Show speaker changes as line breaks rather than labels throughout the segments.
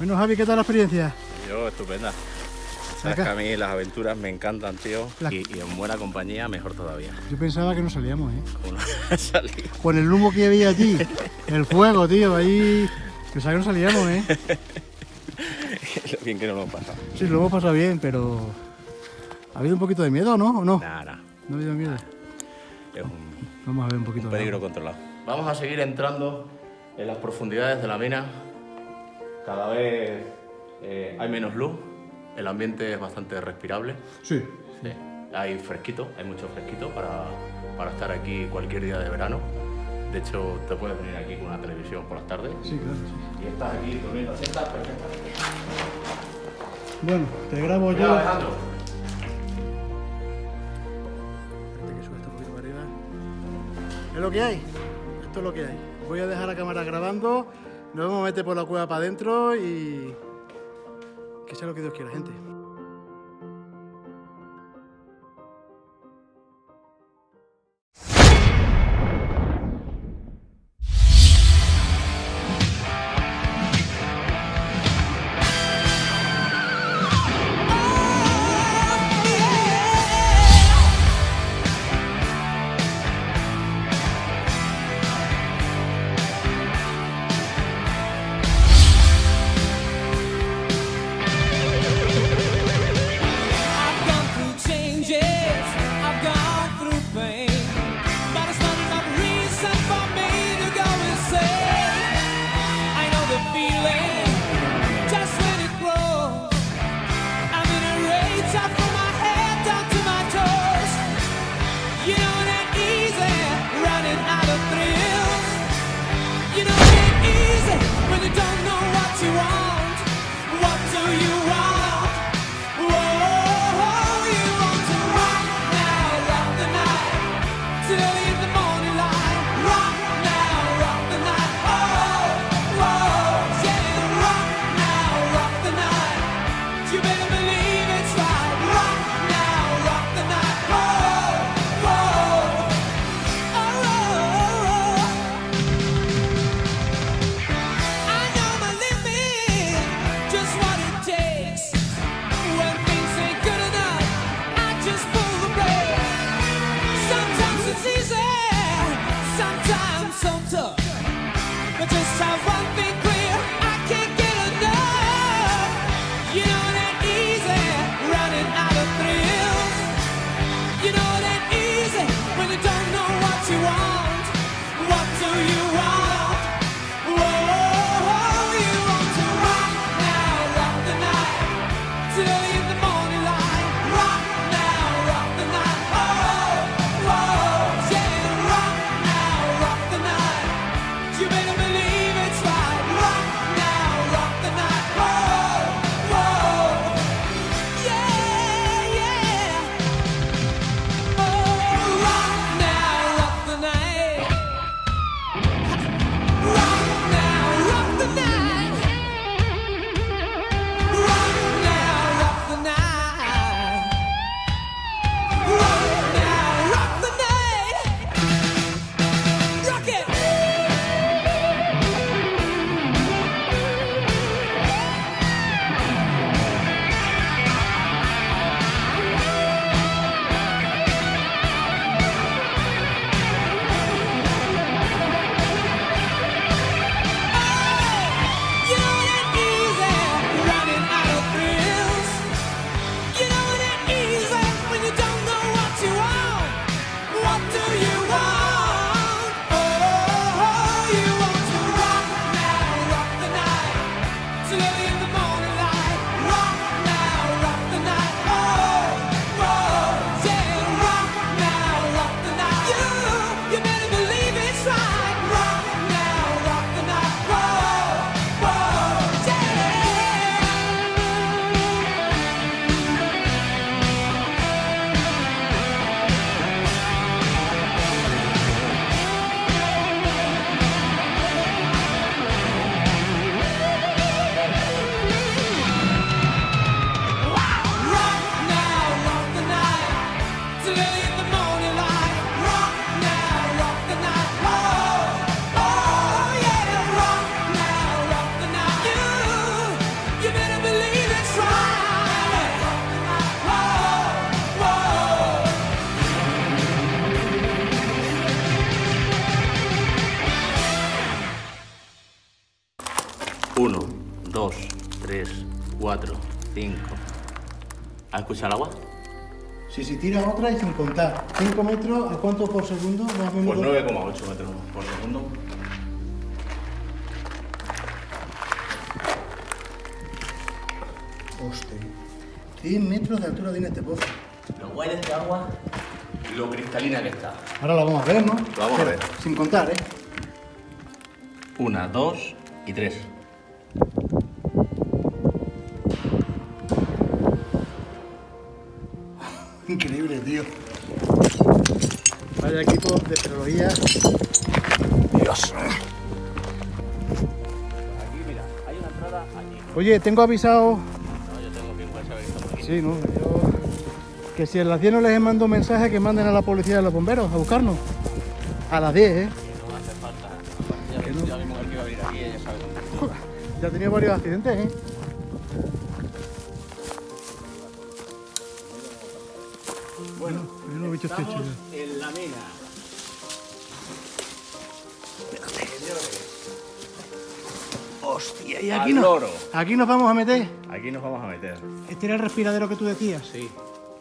Bueno, Javi, ¿qué tal la experiencia?
Yo, estupenda. Sabes que a mí las aventuras me encantan, tío. Y en buena compañía, mejor todavía.
Yo pensaba que no salíamos, ¿eh?
¿Cómo no salir?
Con el humo que había allí, el fuego, tío, ahí... Pensaba que no salíamos, ¿eh?
Lo bien que no lo hemos pasado.
Sí, lo hemos pasado bien, pero... ¿Ha habido un poquito de miedo, no? ¿O no?
Nada.
¿No ha habido miedo?
Es
Vamos a ver un poquito
un
de
peligro
agua.
controlado. Vamos a seguir entrando en las profundidades de la mina. Cada vez hay menos luz. El ambiente es bastante respirable.
Sí.
Sí. Hay fresquito, hay mucho fresquito para estar aquí cualquier día de verano. De hecho, te puedes venir aquí con una televisión por las tardes.
Sí, claro, sí.
Y estás aquí durmiendo siestas perfectas.
Bueno, te grabo yo.
Cuidado, Alejandro.
Espérate que sube esto un poquito para arriba. Es lo que hay. Esto es lo que hay. Voy a dejar la cámara grabando. Nos vamos a meter por la cueva para adentro y... Que sea lo que Dios quiera, gente.
1, 2, 3, 4, 5. ¿Has escuchado el agua?
Si tira otra y sin contar. 5 metros, ¿a cuánto por segundo? Más o menos.
Pues 9,8 metros por segundo.
Hostia. 100 metros de altura tiene este pozo.
Lo guay de este agua, lo cristalina que está.
Ahora lo vamos a ver, ¿no?
Lo vamos a ver.
Sin contar, ¿eh?
1, 2 y 3.
Increíble, tío. Vaya equipo de tecnología. Dios.
Aquí, mira, hay una entrada allí.
Oye, tengo avisado.
No, yo tengo que igual saber que estamos aquí.
Sí, no, que si en las 10 no les mando un mensaje que manden a la policía y a los bomberos a buscarnos. A las 10, ¿eh?
Que no hace falta. Ya mismo el que va a venir aquí, ella sabe dónde.
Ya he tenido varios accidentes, ¿eh?
Bueno,
Mira los bichos
estamos
chulos.
en la mina.
Hostia, y
Al loro.
aquí nos vamos a meter.
Aquí nos vamos a meter.
Este era el respiradero que tú decías.
Sí,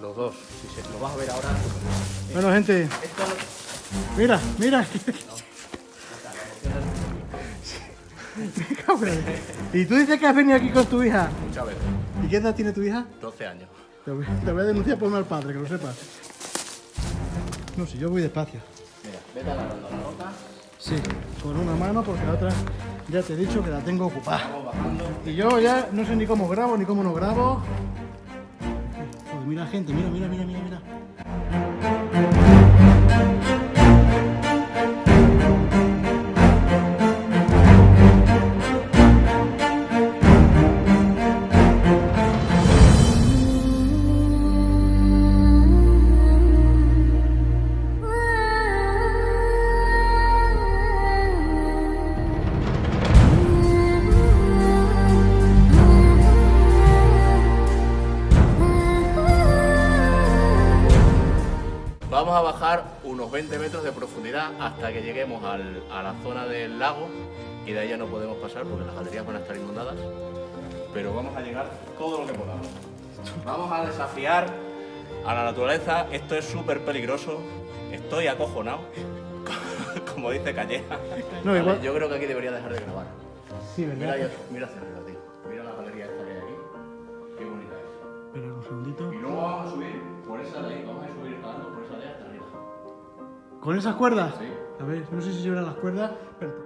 los dos. Si se lo vas a ver ahora.
Bueno, gente,
Esto
mira, mira. Cabrón. Y tú dices que has venido aquí con tu hija.
muchas veces.
¿Y qué edad tiene tu hija?
12 años.
Te voy a denunciar por mal padre, que lo sepas. No, si yo voy despacio.
Mira, vete agarrando la roca.
Sí, con una mano porque la otra ya te he dicho que la tengo ocupada.
Vamos bajando.
Y yo ya no sé ni cómo grabo ni cómo no grabo. Joder, mira gente, mira, mira, mira, mira, mira.
Vamos a bajar unos 20 metros de profundidad hasta que lleguemos a la zona del lago y de ahí ya no podemos pasar porque las galerías van a estar inundadas. Pero vamos a llegar todo lo que podamos. Vamos a desafiar a la naturaleza. Esto es súper peligroso. Estoy acojonado, como dice Calleja.
No,
Vale,
igual-
yo creo que aquí debería dejar de grabar.
Sí,
Mira,
¿verdad?
mira hacia arriba, tío. Mira la galería esta que hay aquí. Qué bonita es.
Espera un segundito.
Y luego vamos a subir por esa de ahí. Vamos a subir escalando por esa de ahí hasta arriba.
¿Con esas cuerdas?
Sí.
A ver, no sé si llevarán las cuerdas. Espérate.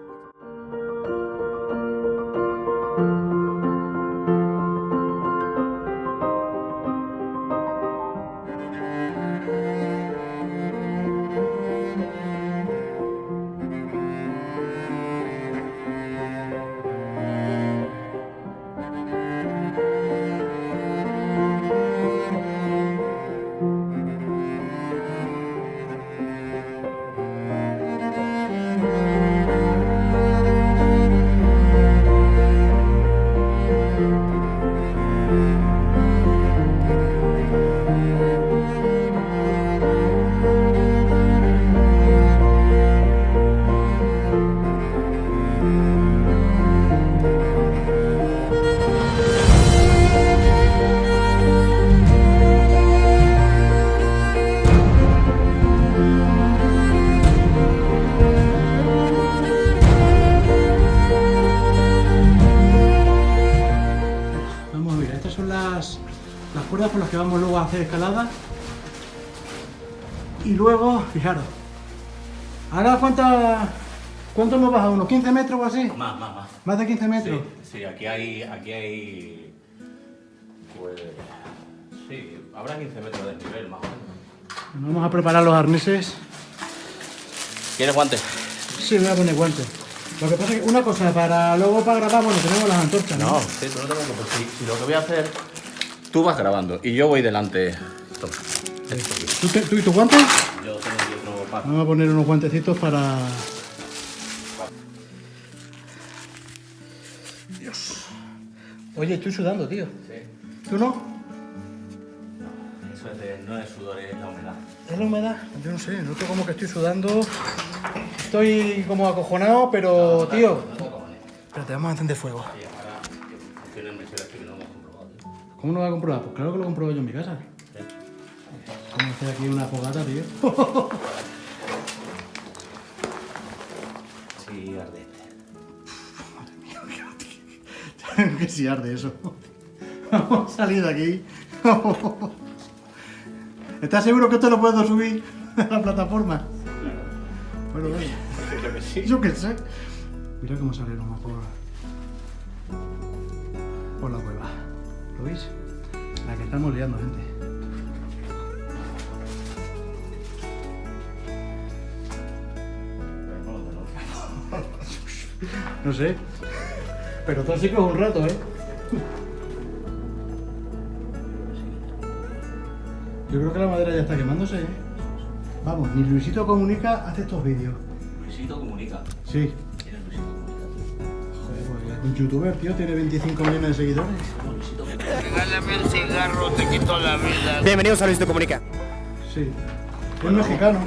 Vamos a ver, estas son las cuerdas por las que vamos luego a hacer escalada. Y luego, fijaros. Ahora, ¿cuánto hemos bajado? ¿Unos 15 metros o así?
Más.
¿Más de 15 metros?
Sí, aquí hay. Pues. Sí, habrá 15 metros de desnivel más o menos.
Bueno, vamos a preparar los arneses.
¿Quieres guantes?
Sí, voy a poner guantes. Lo que pasa es que una cosa, luego para grabar, bueno, tenemos las antorchas, ¿no?
No, sí, tú no te preocupes. Si lo que voy a hacer. Tú vas grabando y yo voy delante. Toma.
¿Tú y tus guantes?
Yo tengo aquí otro par.
Vamos a poner unos guantecitos para... Dios. Oye, estoy sudando, tío.
Sí.
¿Tú no?
Eso no es sudor, es la humedad.
¿Es la humedad? Yo no sé, noto como que estoy sudando. Estoy como acojonado, pero, tío, Espérate, vamos a encender fuego.
Y ahora que funcione el mesero este que no lo hemos comprobado, tío.
¿Cómo no lo va a comprobar? Pues claro que lo compruebo yo en mi casa. Vamos a hacer aquí una fogata, tío.
Sí, arde este.
Que si arde eso. Vamos a salir de aquí. ¿Estás seguro que esto lo puedo subir a la plataforma? Bueno, bueno.
Creo que sí.
Yo qué sé. Mira cómo sale nomás por la cueva. ¿Lo veis? La que estamos liando, gente. No sé. Pero todo sí que es un rato, ¿eh? Yo creo que la madera ya está quemándose, ¿eh? Vamos, ni Luisito Comunica hace estos vídeos.
Luisito Comunica.
Sí.
¿Quién es Luisito Comunica?
Joder, pues es un youtuber, tío, tiene 25 millones de seguidores.
Luisito Comunica.
Regálame el cigarro, te quito la vida.
Bienvenidos a Luisito Comunica.
Sí. Es mexicano.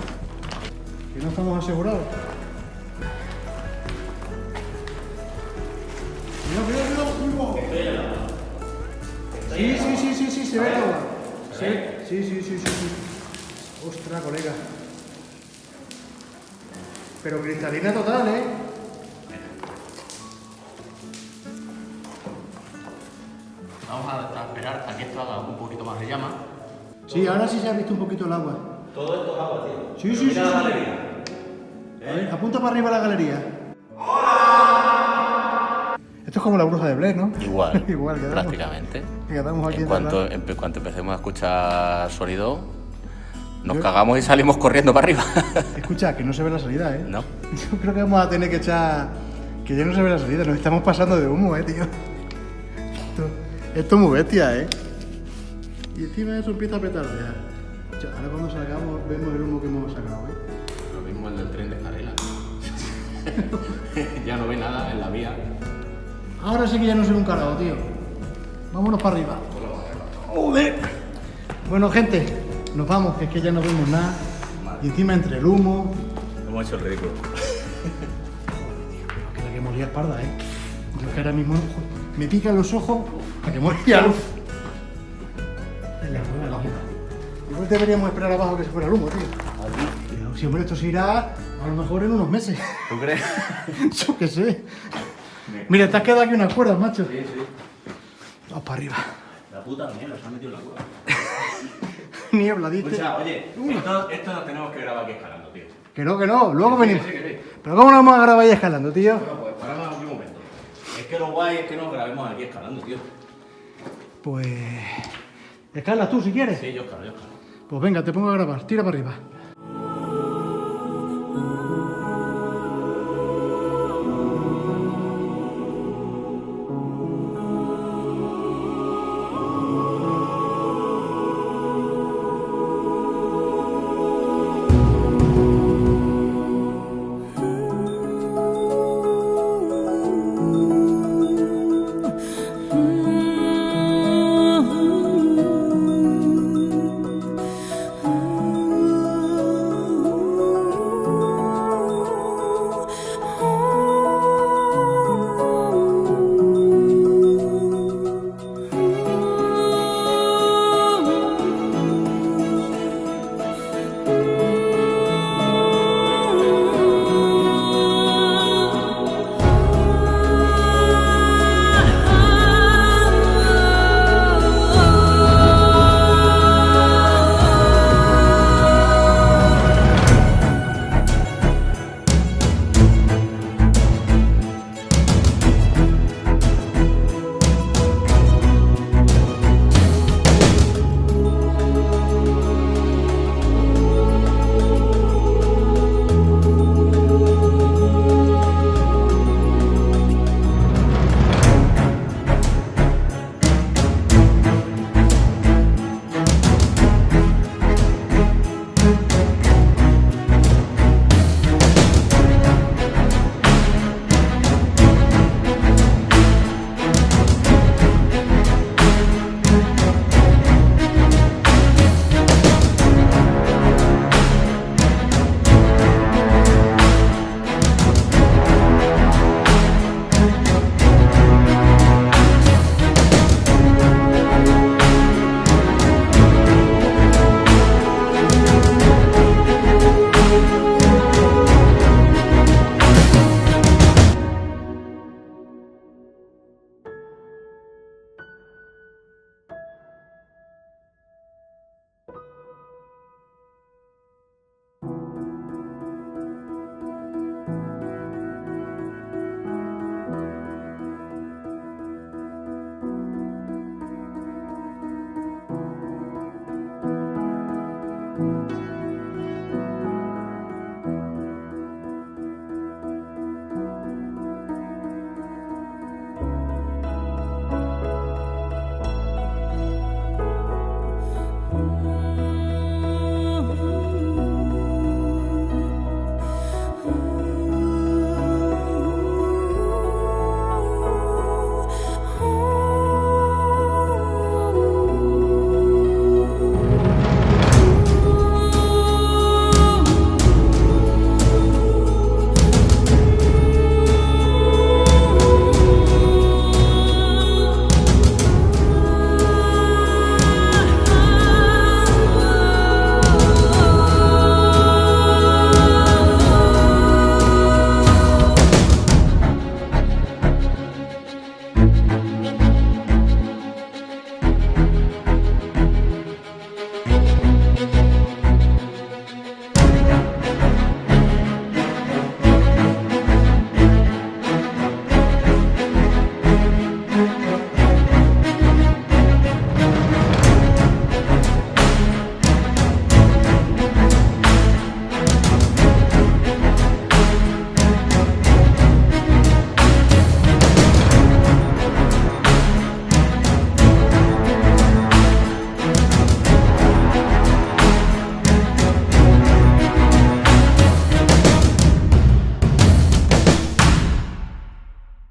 Que no estamos asegurados. Cuidado, cuidado, cuidado. Sí, se ve el agua. Sí. Ostras, colega. Pero cristalina total, ¿eh?
Vamos a esperar a que esto haga un poquito más de llama.
Sí, ahora sí se ha visto un poquito el agua.
Todo esto es agua, tío.
Sí.
Mira la galería.
A ver, apunta para arriba la galería. Esto es como la bruja de Blair, ¿no?
Igual,
Igual, quedamos.
prácticamente.
Quedamos aquí
En cuanto,
encerrados.
en cuanto empecemos a escuchar sonido, nos cagamos y salimos corriendo para arriba.
Escucha, que no se ve la salida, ¿eh?
¿No?
Yo creo que vamos a tener que echar... Que ya no se ve la salida, nos estamos pasando de humo, tío. Esto es muy bestia, Y encima de eso empieza a petardear. Ahora cuando salgamos vemos el humo que hemos sacado,
Lo mismo el del tren de Escarela. Ya no ve nada en la vía.
Ahora sí que ya no soy un cargado, tío. Vámonos para arriba. ¡Joder! Bueno, gente, nos vamos, que es que ya no vemos nada. Y encima entre el humo...
Hemos hecho el ridículo.
Que la que moría espalda, Yo que ahora mismo me pican los ojos para que moría luz. Igual deberíamos esperar abajo que se fuera el humo, tío. Pero si hombre, esto se irá a lo mejor en unos meses.
¿Tú crees?
Yo qué sé. Mira, te has quedado aquí unas cuerdas, macho.
Sí.
Vamos para arriba.
La puta mierda, se ha metido en la cueva.
Niebla, ¿viste?
Escucha, oye, esto lo tenemos que grabar aquí escalando, tío.
Que no, luego venimos.
Sí.
Pero ¿cómo nos vamos a grabar ahí escalando, tío?
Bueno, pues paramos aquí un momento. Es que lo guay es que nos grabemos aquí escalando, tío.
Pues... Escalas tú si quieres.
Sí, yo escalo.
Pues venga, te pongo a grabar. Tira para arriba.